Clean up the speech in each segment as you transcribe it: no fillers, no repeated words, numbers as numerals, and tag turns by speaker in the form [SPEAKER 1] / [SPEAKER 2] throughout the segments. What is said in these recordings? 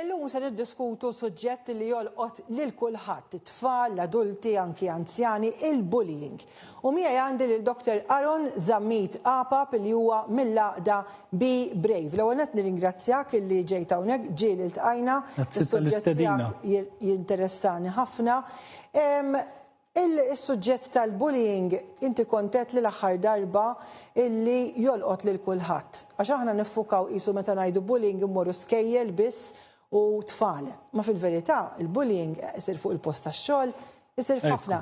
[SPEAKER 1] Illum se niddiskutu suġġett li jolqot lil kulħadd, it-tfal, l-adulti, anki anzjani, il-bullying. U miegħi għandi lil Dr. Aaron Zammit Apap li huwa mill-laqda Be Brave. L-ewwel qed nirringrazzjak illi ġejt hawnhekk, ġieli ltqajna. Is-suġġett tiegħek jinteressani ħafna. Il-suġġett tal-bullying inti kontet li l-aħħar darba illi jolqot lil kulħadd. Għax aħna niffukaw qisu meta ngħidu bullying immorru skejjel biss u tfal. Ma fil-verità il-bullying isir fuq il-post tax-xogħol, isir ħafna.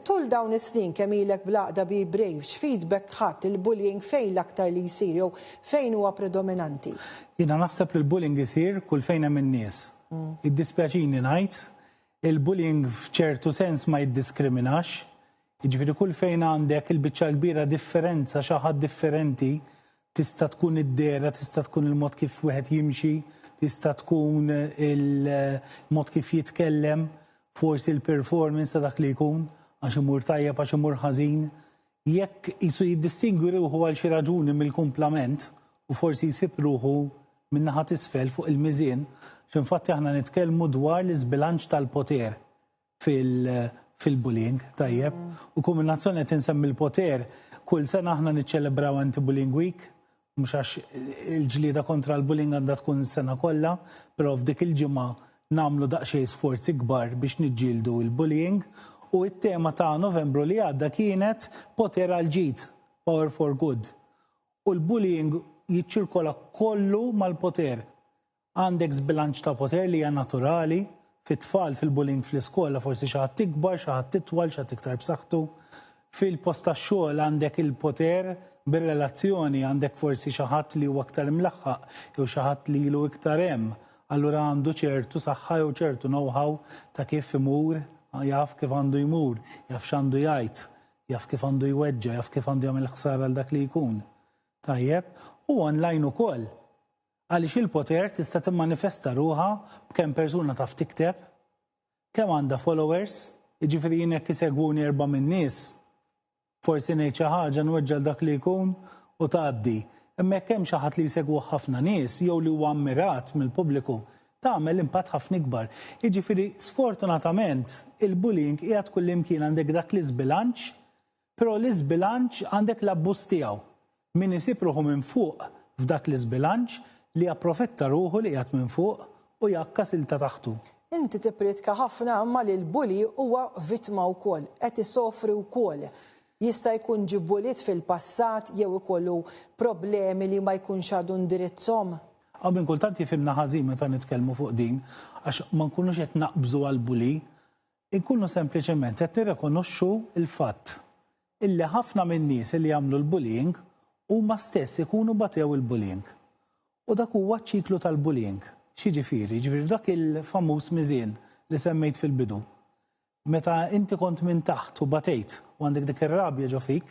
[SPEAKER 1] Tul dawn is-snin kemm ilek blaqda Be Brave, x'feedback ħadd il-bullying fejn l-aktar li jsir jew fejn huwa predominanti?
[SPEAKER 2] Jiena naħseb li l-bullying isir kull fejn hemm in-nies. Iddispjaċini ngħid, il-bullying f'ċertu sens ma jiddiskriminax. Jiġifieri kull fejn għandek il-biċċa kbira differenza xi ħadd differenti, tista' tkun id-dera, tista' tkun il-mod kif wieħed jimxi, tista' tkun il-mod kif jitkellem, forsi il-performance ta' dak li jkun, għax imur tajjeb, għax imur ħażin. Jekk qisu jiddistingwi ruħu għal xi raġuni mill-kumplament u forsi jsib ruħu min naħa t'isfel fuq il-miżien, x'infatti aħna nitkellmu dwar l-iżbilanċ tal-poter fil-bullying, tajjeb. U kombinazzjoni qed insemmi l-poter, kull sena aħna niċċelebraw Anti-Bullying Week, mhux għax il-ġlieda kontra l-bullying għandha tkun is-sena kollha, però f'dik il-ġimgħa nagħmlu daqsxejn sforzi kbar biex niġġieldu l-bullying u t-tema ta' Novembru li għadda kienet poter għal ġid, power for good. U l-bullying jiċċirkola kollu mal-poter. Għandek żbilanċ ta' poter li hija naturali, fit-tfal fil-bullying fl-iskola forsi xi ħadd tikbar, xi ħadd titwal, xi ħadd iktar b'saħħtu. Fil-post tax-xogħol għandek il-poter bir-relazzjoni, għandek forsi xi ħadd li huwa aktar mlaħħaq jew xi ħadd li ilu iktar hemm. Allura għandu ċertu saħħa jew ċertu know-how ta' kif imur, jaf kif għandu jmur, jaf x'għandu jgħid, jaf kif għandu jweġġa, jaf kif għandu jagħmel ħsara għal dak li jkun. Tajjeb, u online ukoll. Għaliex il-poter tista' timmanifesta ruħha b'kemm persuna taf tikteb, kemm għandha followers, jiġifieri jien jekk isegwuni 4 min-nies, forsi ngħid xi ħaġa nweġġa' dak li jkun u tgħaddi. Imma jekk hemm xi ħadd li jsegwu ħafna nies jew li huwa ammirat mill-pubbliku, tagħmel impatt ħafna ikbar. Jiġifieri sfortunatament il-bullying qiegħed kullimkien għandek dak l-iżbilanċ, però l-iżbilanċ għandek l-abbuż tiegħu. Min isib ruħu minn fuq f'dak l-iżbilanċ li approfitta ruħu li qiegħed minn fuq u jakkas il ta' taħtu.
[SPEAKER 1] Inti tipritka ħafna imma li l-bully huwa vittma wkoll, qed isofri wkoll. Jista' jkun ġie bullied fil-passat jew ikollu problemi li ma jkunx għadu indirizzhom.
[SPEAKER 2] Minn kultant jifhimna ħażin meta nitkellmu fuq din, għax ma nkunux qed naqbżu għall-bully, inkunu sempliċement qed nirrikonoxxu l-fatt illi ħafna min-nies li jagħmlu l-bullying huma stess ikunu batew il-bullying. U dak huwa ċ-ċiklu tal-bullying. X'jiġifieri? Jiġifieri dak il-famuż miżien li semmejt fil-bidu. Meta inti kont minn taħt u batejt u għandek dik ir-rabja ġo fik,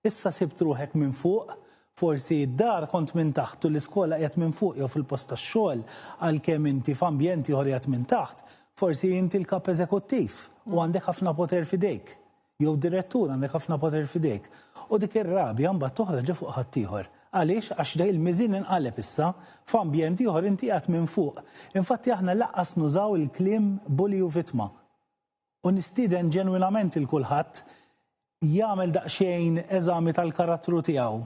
[SPEAKER 2] issa sibt ruħek minn fuq, forsi d-dar kont minn taħt u l-iskola qiegħed minn fuq jew fil-post tax-xogħol għalkemm inti f'ambjenti ieħor qiegħed minn taħt, forsi inti l-kap eżekuttiv u għandek ħafna poter f'idejk, jew direttur għandek ħafna poter f'idejk. U dik ir-rabja mbagħad toħroġ fuq ħadd ieħor. Għaliex għax dej il-miżin inqaleb issa f'ambjenti ieħor inti qiegħed minn fuq. Infatti aħna laqqas nużaw il-kliem bully u vittma. U nistieden ġenwinament il-kulħadd jagħmel daqsxejn eżami tal-karattru tiegħu.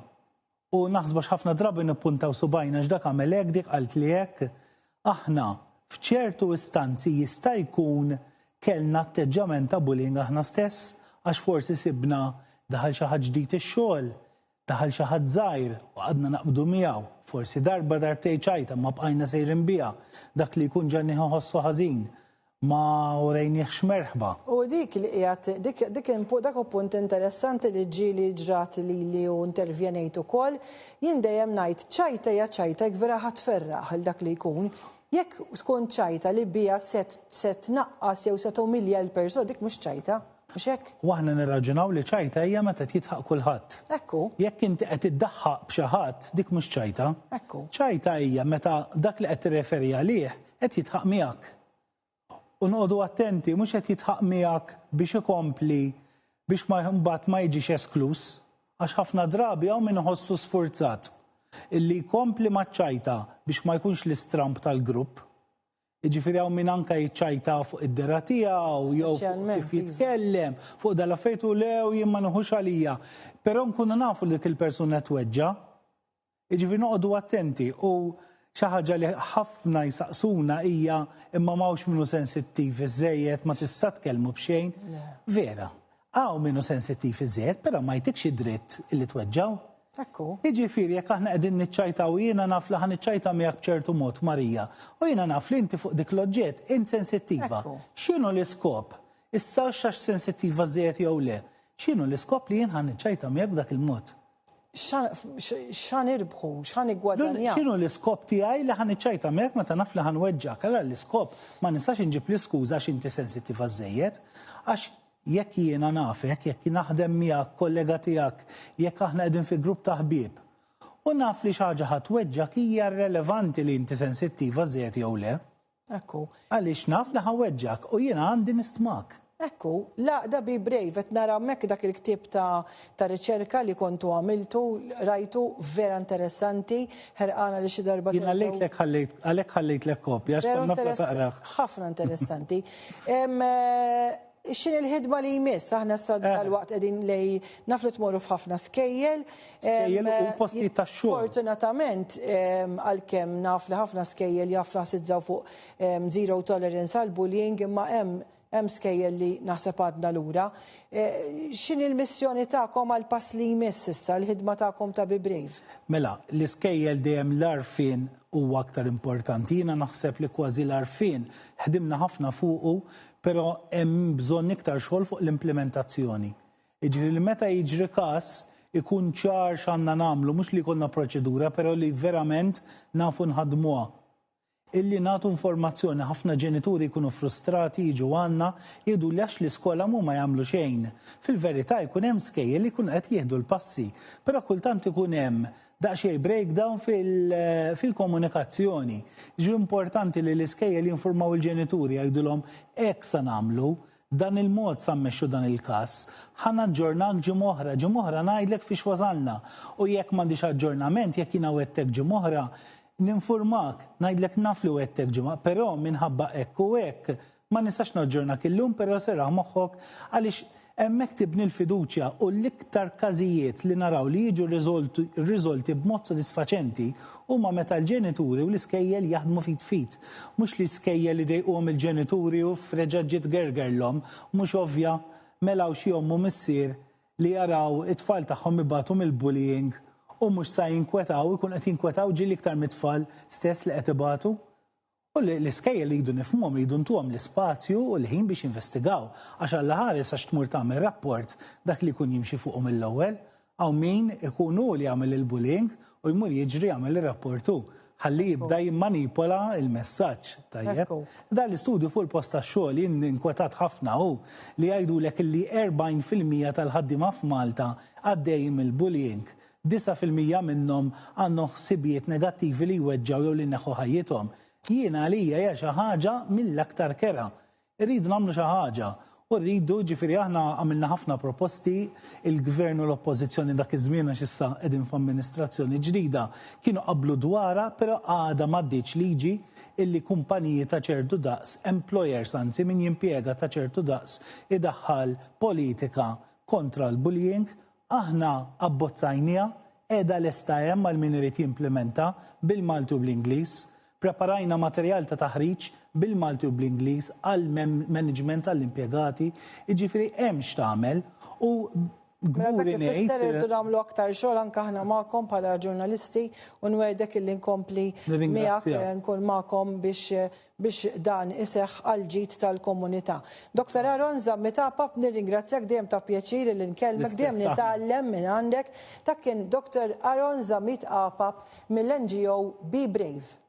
[SPEAKER 2] U naħsbax ħafna drabi nippuntaw subajna x'dak għamel hekk dik qalt li hekk. Aħna f'ċertu istanzi jista' jkun kellna atteġġament ta' bullying aħna stess għax forsi sibna daħal xi ħadd ġdid ix-xogħol, daħal xi ħadd żgħir u għadna naqbdu miegħu. Forsi darba darbtejn ċajta ma bqajna sejrin biha, dak li jkun ġenni ħossu ħażin. Ma urejniex merħba.
[SPEAKER 1] U dik li qiegħed dak punt interessanti li ġieli ġrat li u intervjenejt ukoll, jien dejjem ngħid ċajta hija ċajta jekk vera ħatferraħ għal dak li jkun. Jekk tkun ċajta li biha se tnaqqas jew se tumilja l-persuna dik mhux ċajta, mhux hekk?
[SPEAKER 2] U aħna nirraġunaw li ċajta hija meta jitħaq kulħadd.
[SPEAKER 1] Ekku.
[SPEAKER 2] Jekk inti qed iddaħħaq b'xi ħadd dik mhux ċajta.
[SPEAKER 1] Ekku.
[SPEAKER 2] ċajta hija meta dak li qed tirreferi għalih qed jitħaq miegħek. U noqogħdu attenti mhux qed jitħaq miegħek biex ikompli biex mbagħad ma jiġix esklus, għax ħafna drabi hawn min iħossu sfurzat illi jkompli maċ-ċajta biex ma jkunx l-istramp tal-grupp, Jiġifieri hawn min anke jiċċajta fuq id-dera tiegħu jew
[SPEAKER 1] Speċjalment,
[SPEAKER 2] kif jitkellem fuq dal-affarijiet u lew jien ma nħux għalija. Però nkunu nafu li dik il-persuna tweġġa', jiġifieri noqogħdu attenti u xi ħaġa li ħafna jsaqsuna hija imma m'hawnx minnu sensittiv iżejjed ma tista' tkellmu b'xejn. Vera, hawn minnu sensittiv iżejjed, però ma jtikx id-dritt li tweġġaw.
[SPEAKER 1] Ekku.
[SPEAKER 2] Jiġifieri jekk aħna qegħdin niċċajtaw jiena naf li ħaniċċajta miegħek b'ċertu mod Marija. U jiena naf li inti fuq dik l-oġġett insensittiva. X'inhu l-iskop? Issa x'għax sensittiva żejjed jew le? X'inhu l-iskop li jien ħaniċċajta miegħek b'dak il-mod?
[SPEAKER 1] X'ħan irbħu, x'ħan igwadanjaw?
[SPEAKER 2] X'inhu l-iskop tiegħi li ħaniċċajta miegħek meta naf li ħanweġġak? Allura l-iskop ma nistax inġib l-iskuża għax inti sensittiva żejjed għax jekk jiena nafek, jekk naħdem miegħek kollega tiegħek, jekk aħna qegħdin fi grupp ta' ħbieb, u naf li xi ħaġa ħatweġġak hija relevanti li inti sensittiva żejjed jew le.
[SPEAKER 1] Ekku.
[SPEAKER 2] Għaliex naf li ħaweġġak u jiena għandi nistmak.
[SPEAKER 1] Ekku, laqda Be Brave, qed nara hemmhekk dak il-ktieb ta' riċerka li kontu għamiltu, rajtu vera interessanti, ħerqana li xi darba.
[SPEAKER 2] Jiena għalhekk ħallejtlek kopja għax konna taqrah.
[SPEAKER 1] Ħafna interessanti. Xin il-ħidma li jmiss, aħna s-waqt għedin li naflu tmorru f'ħafna skejjel.
[SPEAKER 2] Skejjel u postijiet ta' xogħol.
[SPEAKER 1] Fortunatament, għal-kem naf li ħafna skejjel jaffla sidżaw fuq zero tolerance għal-bullying, imma hemm skejjel li naħseb għadna lura. Xin il-missjoni ta'kom għal-pass li jmiss issa, l-ħidma ta'kom ta' Be Brave?
[SPEAKER 2] Mela, l-iskejjel dejjem l-arfin huwa aktar importanti. Jiena naħseb li kważi l-arfin ħdimna ħafna fuqu, però hemm bżonn iktar xogħol fuq l-implementazzjoni. Jiġri li meta jiġri każ ikun ċar x'għandna nagħmlu, mhux li jkollna proċedura, però li verament nafu nħadmuha. Illi nagħtu informazzjoni, ħafna ġenituri jkunu frustrati jiġu għandna jgħidu li għax l-iskola ma jagħmlu xejn. Fil-verità jkun hemm skejjel li jkunu qed jieħdu l-passi, però kultant ikun hemm daqsxejn breakdown fil-komunikazzjoni. Ġu importanti li l-iskejjel jinformaw il-ġenituri jgħidulhom hekk sa nagħmlu, dan il-mod sa mmexxu dan il-każ. Ħa naġġornak ġimgħa oħra ngħidlek fiex wasalna. U jekk m'għandix aġġornament, jekk jiena wettek ġimgħa oħra, ninformak, ngħidlek naf li wettek ġimgħa, però minħabba hekk u hekk ma nistax naġġornak illum, però serraħ moħħok għaliex hemmhekk tibni l-fiduċja u l-iktar każijiet li naraw li jiġu riżolti b'mod sodisfaċenti huma meta l-ġenituri u l-iskejjel jaħdmu fit. Mhux li skejjel li dejquhom il-ġenituri u f'reġaġġiet gergerlhom, mhux ovvja melaw xi ommu missier li jaraw it-tfal tagħhom ibatu mill-bullying u mhux sa jinkwetaw, ikun qed jinkwetaw ġieli iktar mit-tfal stess li qed ibatu. U l-iskejjel li jridu nifhmuhom jridu ntuhom l-ispazju u l-ħin biex investigaw. Għax alla ħares għax tmur tagħmel rapport dak li jkun jimxi fuqhom mill-ewwel, hawn min ikunu li jagħmel il-bullying u jmur jiġri jagħmel ir-rapportu. Ħalli jibda jimmanipola il-messaġġ tajjeb. Dan l-istudju fuq il-post tax-xogħol jien inkwetat ħafna hu li jgħidulek li 40% tal-ħaddiema f'Malta għaddejjin mill-bullying. 9% minnhom għandhom ħsibijiet negattivi li jweġġaw jew li neħu ħajjithom. Jiena għalija hija xi ħaġa mill-aktar kera. Irridu nagħmlu xi ħaġa u rridu ġifieri aħna għamilna ħafna proposti, il-gvern u l-oppożizzjoni dak iż-żmien għax issa qegħdin f'amministrazzjoni ġdida kienu qablu dwarha, però għadha m'għaddiċ liġi illi kumpaniji ta' ċertu daqs, employers anzi min jimpjega ta' ċertu daqs idaħħal politika kontra l-bullying, aħna abbozzajnija qiegħda lesta hemm għal min irid jimplementa bil-Malti u bl-Ingliż. Preparajna materjal ta' taħriġ bil-Malti u bl-Ingliż għall-management għall-impjegati, jiġifieri hemm x'tagħmel u gburi ngħid.
[SPEAKER 1] Irridu nagħmlu aktar xogħol anke aħna magħkom bħala ġurnalisti u nwedek illi nkompli miegħek nkun magħkom biex dan iseħħ għal ġid tal-komunità. Dr. Aron Zammi Tapap, nirringrazzjak dejjem ta' pjaċir li nkellmek dejjem nitgħallem minn għandek. Dak kien Dr. Aron Zammi Tapap mill-NGO Be Brave.